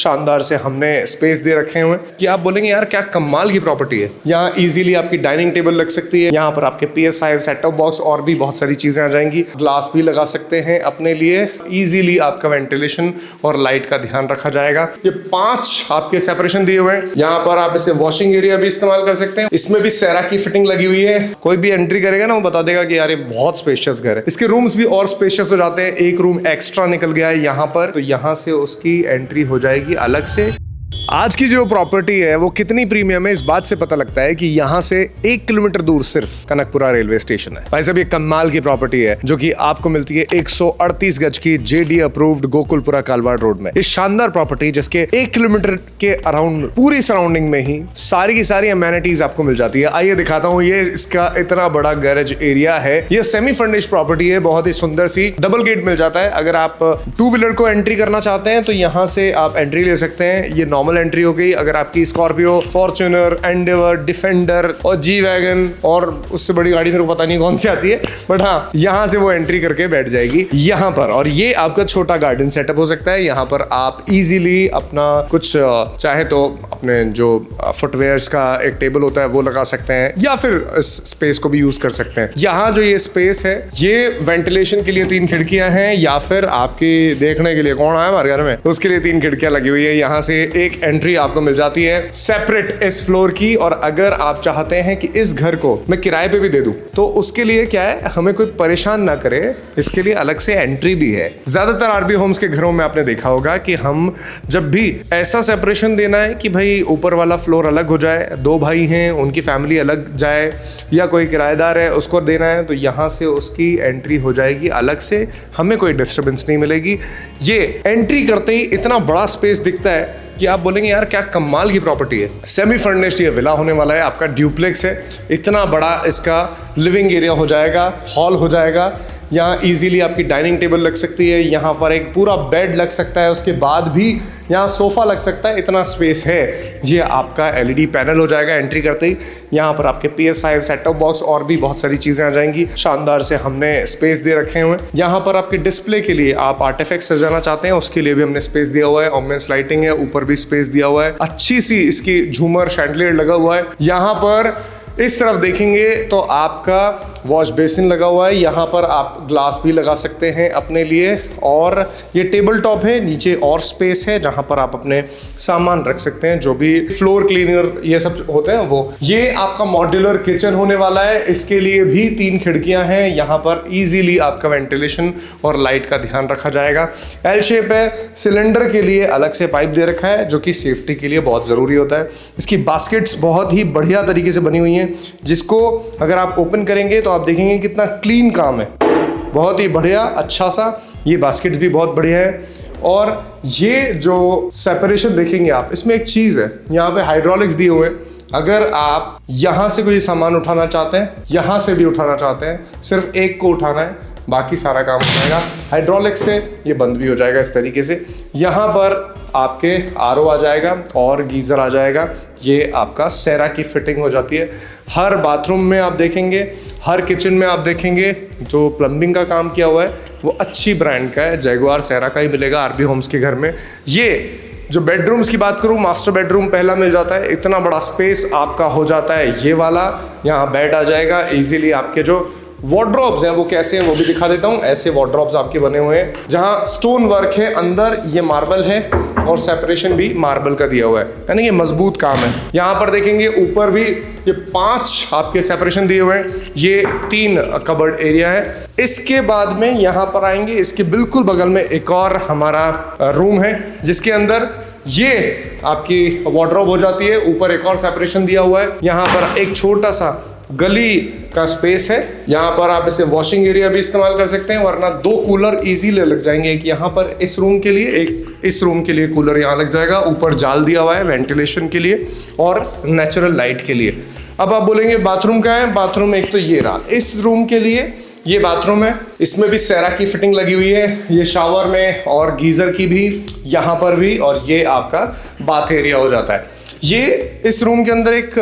शानदार से हमने स्पेस दे रखे हुए कि आप बोलेंगे यार क्या कमाल की प्रॉपर्टी है। यहाँ इजीली आपकी डाइनिंग टेबल लग सकती है, यहाँ पर आपके PS5 सेट टॉप बॉक्स और भी बहुत सारी चीजें आ जाएंगी। ग्लास भी लगा सकते हैं अपने लिए, इजीली आपका वेंटिलेशन और लाइट का ध्यान रखा जाएगा। ये 5 आपके सेपरेशन दिए हुए हैं। यहाँ पर आप इसे वॉशिंग एरिया भी इस्तेमाल कर सकते हैं। इसमें भी सेरा की फिटिंग लगी हुई है। कोई भी एंट्री करेगा ना वो बता देगा कि यार ये बहुत स्पेशियस घर है। इसके रूम्स भी और स्पेशियस हो जाते हैं। एक रूम एक्स्ट्रा निकल गया है यहाँ पर, तो यहाँ से उसकी एंट्री हो जाएगी अलग से। आज की जो प्रॉपर्टी है वो कितनी प्रीमियम है इस बात से पता लगता है कि यहाँ से 1 किलोमीटर दूर सिर्फ कनकपुरा रेलवे स्टेशन है। भाई साहब ये कमाल की प्रॉपर्टी है जो कि आपको मिलती है 138 गज की JD approved Gokulpura Kalwar road में। इस शानदार प्रॉपर्टी जिसके 1 किलोमीटर के अराउंड पूरी सराउंडिंग में ही सारी की सारी अमेनिटीज आपको मिल जाती है। आइए दिखाता हूँ। ये इसका इतना बड़ा गैरेज एरिया है। ये सेमी फर्निश्ड प्रॉपर्टी है, बहुत ही सुंदर सी। डबल गेट मिल जाता है। अगर आप 2 व्हीलर को एंट्री करना चाहते हैं तो यहाँ से आप एंट्री ले सकते हैं। ये नॉर्मल एंट्री हो गई। अगर आपकी स्कॉर्पियो, फॉर्च्यूनर, एंडेवर, डिफेंडर और जी वैगन और उससे बड़ी गाड़ी मेरे को पता नहीं कौन सी आती है, बट हाँ यहाँ से वो एंट्री करके बैठ जाएगी यहाँ पर। और ये आपका छोटा गार्डन सेटअप हो सकता है। यहाँ पर आप इजीली अपना कुछ चाहे तो अपने जो फुटवेयर्स का एक टेबल होता है वो लगा सकते हैं, या फिर इस स्पेस को भी यूज कर सकते हैं। यहाँ जो ये स्पेस है ये वेंटिलेशन के लिए 3 खिड़कियां हैं, या फिर आपकी देखने के लिए कौन आया हमारे घर में उसके लिए 3 खिड़कियां लगी हुई है। यहाँ से एक एंट्री आपको मिल जाती है सेपरेट इस फ्लोर की। और अगर आप चाहते हैं कि इस घर को मैं किराए पे भी दे दूं तो उसके लिए क्या है, हमें कोई परेशान ना करे, इसके लिए अलग से एंट्री भी है। ज्यादातर आरबी होम्स के घरों में आपने देखा होगा कि हम जब भी ऐसा सेपरेशन देना है कि भाई ऊपर वाला फ्लोर अलग हो जाए, 2 भाई हैं उनकी फैमिली अलग जाए, या कोई किराएदार है उसको देना है, तो यहाँ से उसकी एंट्री हो जाएगी अलग से, हमें कोई डिस्टर्बेंस नहीं मिलेगी। ये एंट्री करते ही इतना बड़ा स्पेस दिखता है कि आप बोलेंगे यार क्या कमाल की प्रॉपर्टी है। सेमी फर्निश्ड ये विला होने वाला है, आपका ड्यूप्लेक्स है। इतना बड़ा इसका लिविंग एरिया हो जाएगा, हॉल हो जाएगा। यहाँ इजीली आपकी डाइनिंग टेबल लग सकती है, यहाँ पर एक पूरा बेड लग सकता है, उसके बाद भी यहाँ सोफा लग सकता है, इतना स्पेस है। ये आपका LED पैनल हो जाएगा एंट्री करते ही। यहाँ पर आपके PS5 सेट टॉप बॉक्स और भी बहुत सारी चीजें आ जाएंगी। शानदार से हमने स्पेस दे रखे हुए हैं। यहाँ पर आपके डिस्प्ले के लिए आप आर्टिफैक्ट्स सजाना चाहते हैं उसके लिए भी हमने स्पेस दिया हुआ है। ऑम्बियंस लाइटिंग है, ऊपर भी स्पेस दिया हुआ है। अच्छी सी इसकी झूमर शैंडलियर लगा हुआ है। यहाँ पर इस तरफ देखेंगे तो आपका वॉश बेसिन लगा हुआ है। यहाँ पर आप ग्लास भी लगा सकते हैं अपने लिए, और ये टेबल टॉप है। नीचे और स्पेस है जहाँ पर आप अपने सामान रख सकते हैं, जो भी फ्लोर क्लीनर ये सब होते हैं वो। ये आपका मॉड्यूलर किचन होने वाला है। इसके लिए भी 3 खिड़कियां हैं। यहाँ पर इजीली आपका वेंटिलेशन और लाइट का ध्यान रखा जाएगा। L शेप है। सिलेंडर के लिए अलग से पाइप दे रखा है जो कि सेफ्टी के लिए बहुत ज़रूरी होता है। इसकी बास्केट्स बहुत ही बढ़िया तरीके से बनी हुई हैं, जिसको अगर आप ओपन करेंगे तो आप देखेंगे कितना क्लीन काम है। बहुत ही बढ़िया, अच्छा सा। ये बास्केट्स भी बहुत बढ़िया है। और ये जो सेपरेशन देखेंगे आप, इसमें एक चीज़ है, यहाँ पे हाइड्रोलिक्स दिए हुए हैं। अगर आप यहाँ से कोई सामान उठाना चाहते हैं, यहाँ से भी उठाना चाहते हैं, सिर्फ एक को उठाना है, बाकी सारा काम हो जाएगा हाइड्रोलिक से। ये बंद भी हो जाएगा इस तरीके से। यहाँ पर आपके RO आ जाएगा और गीज़र आ जाएगा। ये आपका सेरा की फिटिंग हो जाती है। हर बाथरूम में आप देखेंगे, हर किचन में आप देखेंगे जो प्लम्बिंग का काम किया हुआ है वो अच्छी ब्रांड का है। जैगुआर सेरा का ही मिलेगा आरबी होम्स के घर में। ये जो बेडरूम्स की बात करूँ, मास्टर बेडरूम पहला मिल जाता है। इतना बड़ा स्पेस आपका हो जाता है ये वाला। यहाँ बेड आ जाएगा। इजीली आपके जो वार्डरोब्स हैं वो कैसे हैं वो भी दिखा देता हूँ। ऐसे वार्डरोब्स आपके बने हुए हैं जहाँ स्टोन वर्क है, अंदर ये मार्बल है और सेपरेशन भी मार्बल का दिया हुआ है, यानी ये मजबूत काम है। यहाँ पर देखेंगे ऊपर भी ये 5 आपके सेपरेशन दिए हुए हैं। ये 3 कबर्ड एरिया है। इसके बाद में यहाँ पर आएंगे, इसके बिल्कुल बगल में एक और हमारा रूम है जिसके अंदर ये आपकी वार्डरोब हो जाती है। ऊपर एक और सेपरेशन दिया हुआ है। यहाँ पर एक छोटा सा गली का स्पेस है। यहाँ पर आप इसे वॉशिंग एरिया भी इस्तेमाल कर सकते हैं, वरना 2 कूलर इजीली लग जाएंगे। एक यहाँ पर इस रूम के लिए, एक इस रूम के लिए कूलर यहाँ लग जाएगा। ऊपर जाल दिया हुआ है वेंटिलेशन के लिए और नेचुरल लाइट के लिए। अब आप बोलेंगे बाथरूम का है। बाथरूम एक तो ये रहा। इस रूम के लिए ये बाथरूम है, इसमें भी सेरा की फिटिंग लगी हुई है। ये शावर में और गीजर की भी यहाँ पर भी, और ये आपका बाथ एरिया हो जाता है। ये इस रूम के अंदर एक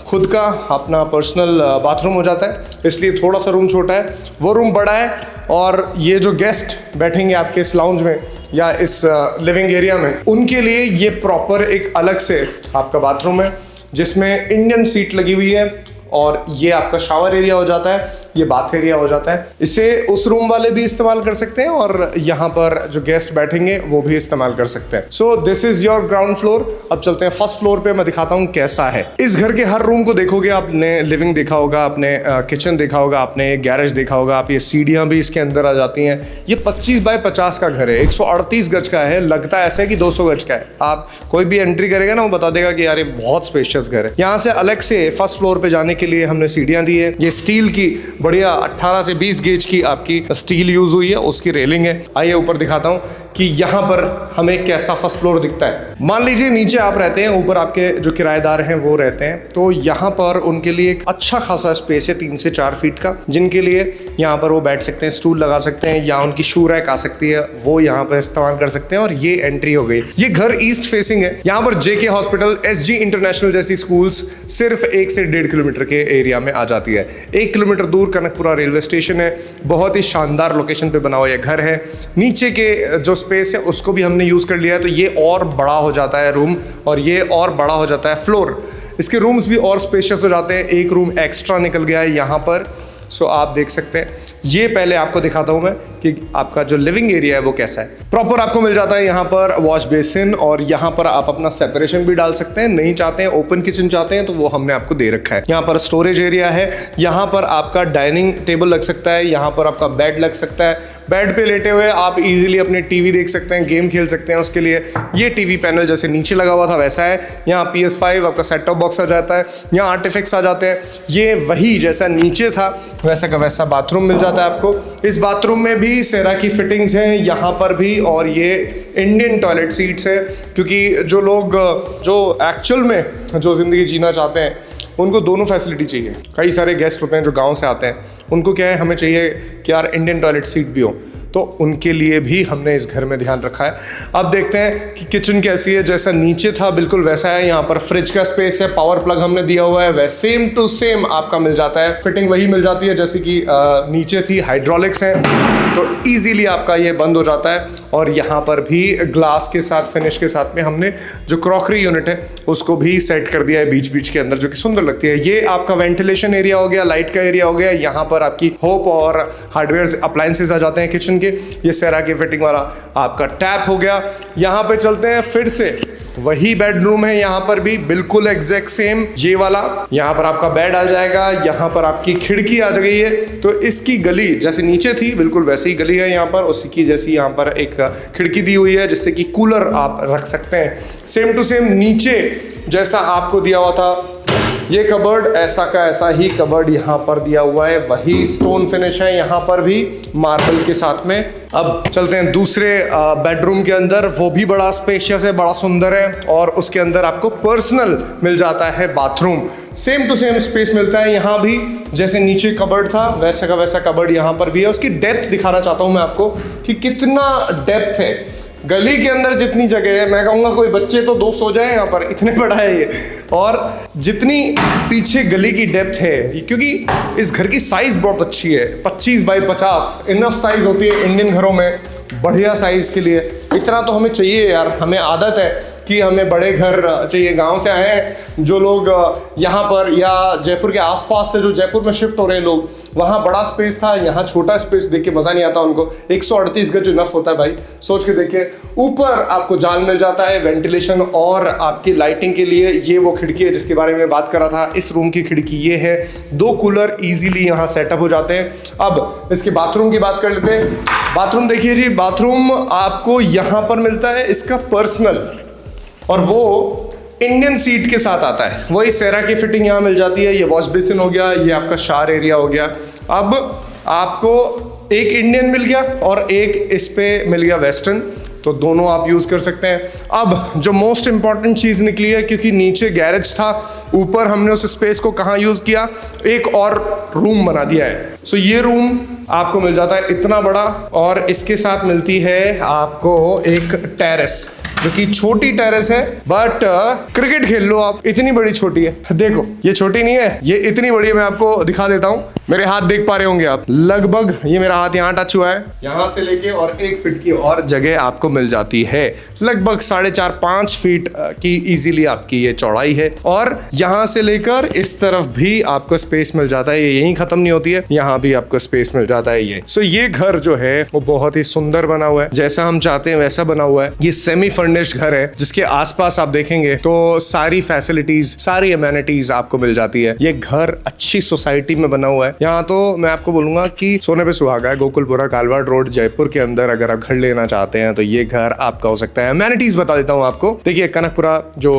खुद का अपना पर्सनल बाथरूम हो जाता है, इसलिए थोड़ा सा रूम छोटा है। वो रूम बड़ा है और ये जो गेस्ट बैठेंगे आपके इस लाउंज में, या इस लिविंग एरिया में, उनके लिए ये प्रॉपर एक अलग से आपका बाथरूम है जिसमें इंडियन सीट लगी हुई है और ये आपका शावर एरिया हो जाता है, ये बाथ एरिया हो जाता है। इसे उस रूम वाले भी इस्तेमाल कर सकते हैं और यहाँ पर जो गेस्ट बैठेंगे वो भी इस्तेमाल कर सकते हैं। So this is your ground floor. अब चलते हैं फर्स्ट फ्लोर पे, मैं दिखाता हूँ कैसा है। इस घर के हर रूम को देखोगे, आपने लिविंग देखा होगा, आपने किचन देखा होगा, आपने गैरेज देखा होगा, आप ये सीढ़ियाँ भी इसके अंदर आ जाती हैं। ये 25 बाय 50 का घर है, 138 गज का है, लगता है ऐसा है कि 200 गज का है। आप कोई भी एंट्री करेगा ना वो बता देगा कि यार ये बहुत स्पेशियस घर है। यहाँ से अलग से फर्स्ट फ्लोर पे जाने के लिए हमने सीढ़ियाँ दी है। ये स्टील की बढ़िया 18 से 20 गेज की आपकी स्टील यूज हुई है, उसकी रेलिंग है। आइए ऊपर दिखाता हूँ कि यहाँ पर हमें कैसा फर्स्ट फ्लोर दिखता है। मान लीजिए नीचे आप रहते हैं, ऊपर आपके जो किराएदार हैं वो रहते हैं, तो यहाँ पर उनके लिए एक अच्छा खासा स्पेस है 3 से 4 फीट का, जिनके लिए यहाँ पर वो बैठ सकते हैं, स्टूल लगा सकते हैं या उनकी शू रैक आ सकती है, वो यहाँ पर इस्तेमाल कर सकते हैं। और ये एंट्री हो गई। ये घर ईस्ट फेसिंग है। यहाँ पर जेके हॉस्पिटल, एसजी इंटरनेशनल जैसी स्कूल्स सिर्फ 1 से 1.5 किलोमीटर के एरिया में आ जाती है। 1 किलोमीटर दूर कनकपुरा रेलवे स्टेशन है। बहुत ही शानदार लोकेशन पे बना हुआ ये घर है। नीचे के जो स्पेस है उसको भी हमने यूज कर लिया है, तो ये और बड़ा हो जाता है रूम और ये और बड़ा हो जाता है फ्लोर। इसके रूम्स भी और स्पेशियस हो जाते हैं। एक रूम एक्स्ट्रा निकल गया है यहाँ पर, सो आप देख सकते हैं। ये पहले आपको दिखाता हूं मैं कि आपका जो लिविंग एरिया है वो कैसा है। प्रॉपर आपको मिल जाता है यहाँ पर वॉश बेसिन और यहाँ पर आप अपना सेपरेशन भी डाल सकते हैं। नहीं चाहते हैं, ओपन किचन चाहते हैं, तो वो हमने आपको दे रखा है। यहाँ पर स्टोरेज एरिया है, यहाँ पर आपका डाइनिंग टेबल लग सकता है, यहाँ पर आपका बेड लग सकता है। बेड पे लेटे हुए आप इजीली अपने टीवी देख सकते हैं, गेम खेल सकते हैं। उसके लिए ये टीवी पैनल जैसे नीचे लगा हुआ था वैसा है। यहाँ PS5 आपका सेट टॉप बॉक्स आ जाता है, यहाँ आर्टिफिक्स आ जाते हैं। ये वही जैसा नीचे था वैसा का वैसा बाथरूम मिल जाता है आपको। इस बाथरूम में भी सेरा की फिटिंग्स हैं यहाँ पर भी, और ये इंडियन टॉयलेट सीट्स है, क्योंकि जो लोग जो एक्चुअल में जो ज़िंदगी जीना चाहते हैं उनको दोनों फैसिलिटी चाहिए। कई सारे गेस्ट होते हैं जो गांव से आते हैं, उनको क्या है, हमें चाहिए कि यार इंडियन टॉयलेट सीट भी हो, तो उनके लिए भी हमने इस घर में ध्यान रखा है। अब देखते हैं कि किचन कैसी है। जैसा नीचे था बिल्कुल वैसा है। यहाँ पर फ्रिज का स्पेस है, पावर प्लग हमने दिया हुआ है, वैसे सेम टू सेम आपका मिल जाता है। फिटिंग वही मिल जाती है जैसे कि नीचे थी। हाइड्रोलिक्स हैं तो इजीली आपका ये बंद हो जाता है। और यहाँ पर भी ग्लास के साथ, फिनिश के साथ में हमने जो क्रॉकरी यूनिट है उसको भी सेट कर दिया है बीच बीच के अंदर, जो कि सुंदर लगती है। ये आपका वेंटिलेशन एरिया हो गया, लाइट का एरिया हो गया। यहाँ पर आपकी होप और हार्डवेयर अप्लायंसेस आ जाते हैं किचन के। ये सेरा की फिटिंग वाला आपका टैप हो गया। यहाँ पे चलते हैं फिर से, वही बेडरूम है यहाँ पर भी बिल्कुल एग्जैक्ट सेम ये वाला। यहाँ पर आपका बेड आ जाएगा, यहाँ पर आपकी खिड़की आ गई है। तो इसकी गली जैसे नीचे थी बिल्कुल वैसी ही गली है यहाँ पर, उसी की जैसी यहाँ पर एक खिड़की दी हुई है जिससे कि कूलर आप रख सकते हैं। सेम टू सेम नीचे जैसा आपको दिया हुआ था ये कबर्ड, ऐसा का ऐसा ही कबर्ड यहाँ पर दिया हुआ है। वही स्टोन फिनिश है यहाँ पर भी मार्बल के साथ में। अब चलते हैं दूसरे बेडरूम के अंदर। वो भी बड़ा स्पेशियस है, बड़ा सुंदर है, और उसके अंदर आपको पर्सनल मिल जाता है bathroom. Same to same space मिलता है यहाँ भी, जैसे नीचे कबर्ड था वैसा का वैसा कबर्ड यहाँ पर भी है। उसकी डेप्थ दिखाना चाहता हूँ मैं आपको कि कितना डेप्थ है। गली के अंदर जितनी जगह है, मैं कहूँगा कोई बच्चे तो 2 सो जाए यहाँ पर, इतने बड़ा है ये। और जितनी पीछे गली की डेप्थ है, क्योंकि इस घर की साइज बहुत अच्छी है। 25 बाय 50 इनफ साइज होती है इंडियन घरों में, बढ़िया साइज के लिए। इतना तो हमें चाहिए यार, हमें आदत है कि हमें बड़े घर चाहिए। गांव से आए हैं जो लोग यहाँ पर, या जयपुर के आसपास से जो जयपुर में शिफ्ट हो रहे हैं लोग, वहाँ बड़ा स्पेस था, यहाँ छोटा स्पेस देख के मज़ा नहीं आता उनको। 138 गज इनफ होता है भाई, सोच के देखिए। ऊपर आपको जाल मिल जाता है वेंटिलेशन और आपकी लाइटिंग के लिए। ये वो खिड़की है जिसके बारे में बात कर रहा था। इस रूम की खिड़की ये है। 2 कूलर इजीली यहाँ सेटअप हो जाते हैं। अब इसके बाथरूम की बात कर लेते हैं। बाथरूम देखिए जी, बाथरूम आपको यहाँ पर मिलता है इसका पर्सनल, और वो इंडियन सीट के साथ आता है। वही सेरा की फिटिंग यहाँ मिल जाती है। ये वॉश बेसिन हो गया, ये आपका शावर एरिया हो गया। अब आपको एक इंडियन मिल गया और एक इस पे मिल गया वेस्टर्न, तो दोनों आप यूज़ कर सकते हैं। अब जो मोस्ट इंपॉर्टेंट चीज़ निकली है, क्योंकि नीचे गैरेज था, ऊपर हमने उस स्पेस को कहाँ यूज़ किया, एक और रूम बना दिया है। सो ये रूम आपको मिल जाता है इतना बड़ा, और इसके साथ मिलती है आपको एक टेरेस, जो कि छोटी टेरेस है, बट क्रिकेट खेल लो आप, इतनी बड़ी छोटी है। देखो ये छोटी नहीं है, ये इतनी बड़ी है। मैं आपको दिखा देता हूँ। मेरे हाथ देख पा रहे होंगे आप, लगभग ये मेरा हाथ यहाँ टच हुआ है, यहाँ से लेके और 1 फीट की और जगह आपको मिल जाती है। लगभग 4.5-5 फीट की इजीली आपकी ये चौड़ाई है और यहाँ से लेकर इस तरफ भी आपको स्पेस मिल जाता है। ये यहीं खत्म नहीं होती है, यहाँ भी आपको स्पेस मिल जाता है। ये ये घर जो है वो बहुत ही सुंदर बना हुआ है, जैसा हम चाहते हैं वैसा बना हुआ है। ये सेमी फर्निश्ड घर है जिसके आसपास आप देखेंगे तो सारी फैसिलिटीज, सारी अमेनिटीज आपको मिल जाती है। ये घर अच्छी सोसाइटी में बना हुआ है। यहाँ तो मैं आपको बोलूंगा कि सोने पे सुहागा है। गोकुलपुरा कालवाड़ रोड जयपुर के अंदर अगर आप घर लेना चाहते हैं तो ये घर आपका हो सकता है। अमेनिटीज बता देता हूँ आपको। देखिए कनकपुरा जो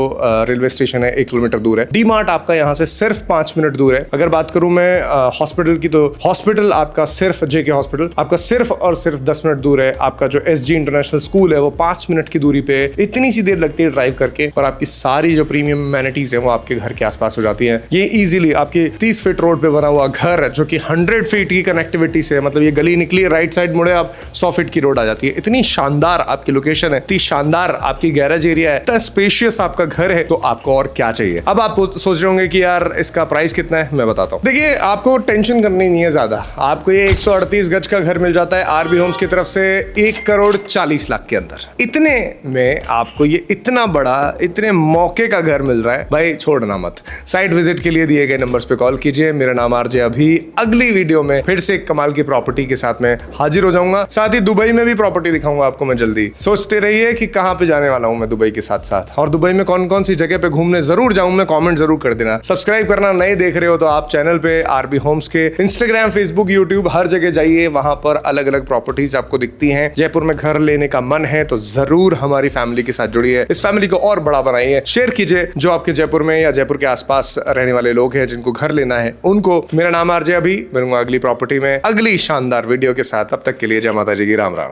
रेलवे स्टेशन है 1 किलोमीटर दूर है। डी मार्ट आपका यहाँ से सिर्फ 5 मिनट दूर है। अगर बात करूं मैं हॉस्पिटल की तो हॉस्पिटल आपका सिर्फ JK हॉस्पिटल आपका सिर्फ और सिर्फ 10 मिनट दूर है। आपका जो SG इंटरनेशनल स्कूल है वो 5 मिनट की दूरी पे। इतनी सी देर लगती है ड्राइव करके और आपकी सारी जो प्रीमियम अमेनिटीज है वो आपके घर के आसपास हो जाती है। ये इजीली आपकी 30 फीट रोड पे बना हुआ घर जो कि 100 फीट की कनेक्टिविटी से, मतलब ये गली निकली राइट साइड मुड़े आप 100 फीट की रोड आ जाती है। इतनी शानदार आपकी लोकेशन है, इतनी शानदार आपकी गैरेज एरिया है, इतना स्पेशियस आपका घर है, तो आपको और क्या चाहिए। अब आप सोच रहे होंगे कि यार इसका प्राइस कितना है, मैं बताता हूँ। देखिए आपको टेंशन करनी नहीं है ज्यादा, आपको ये 138 गज का घर मिल जाता है RB होम्स की तरफ से 1,40,00,000 के अंदर। इतने में आपको ये इतना बड़ा, इतने मौके का घर मिल रहा है, भाई छोड़ना मत। साइट विजिट के लिए दिए गए नंबर्स पे कॉल कीजिए। मेरा नाम RJ अभी। अगली वीडियो में फिर से एक कमाल की प्रॉपर्टी के साथ में हाजिर हो जाऊंगा। साथ ही दुबई में भी प्रॉपर्टी दिखाऊंगा आपको मैं जल्दी। सोचते रहिए कि कहां पे जाने वाला हूं मैं दुबई के साथ साथ, और दुबई में कौन कौन सी जगह पे घूमने जरूर जाऊं मैं, कमेंट जरूर कर देना। सब्सक्राइब करना नए देख रहे हो तो आप चैनल पे RB होम्स के इंस्टाग्राम, फेसबुक, यूट्यूब हर जगह जाइए, वहां पर अलग अलग प्रॉपर्टीज आपको दिखती हैं। जयपुर में घर लेने का मन है तो जरूर हमारी फैमिली के साथ जुड़िए, इस फैमिली को और बड़ा बनाइए। शेयर कीजिए जो आपके जयपुर में या जयपुर के आसपास रहने वाले लोग हैं जिनको घर लेना है उनको। मेरा नाम RJ अभी। मिलूंगा अगली प्रॉपर्टी में अगली शानदार वीडियो के साथ। तब तक के लिए जय माता जी की, राम राम।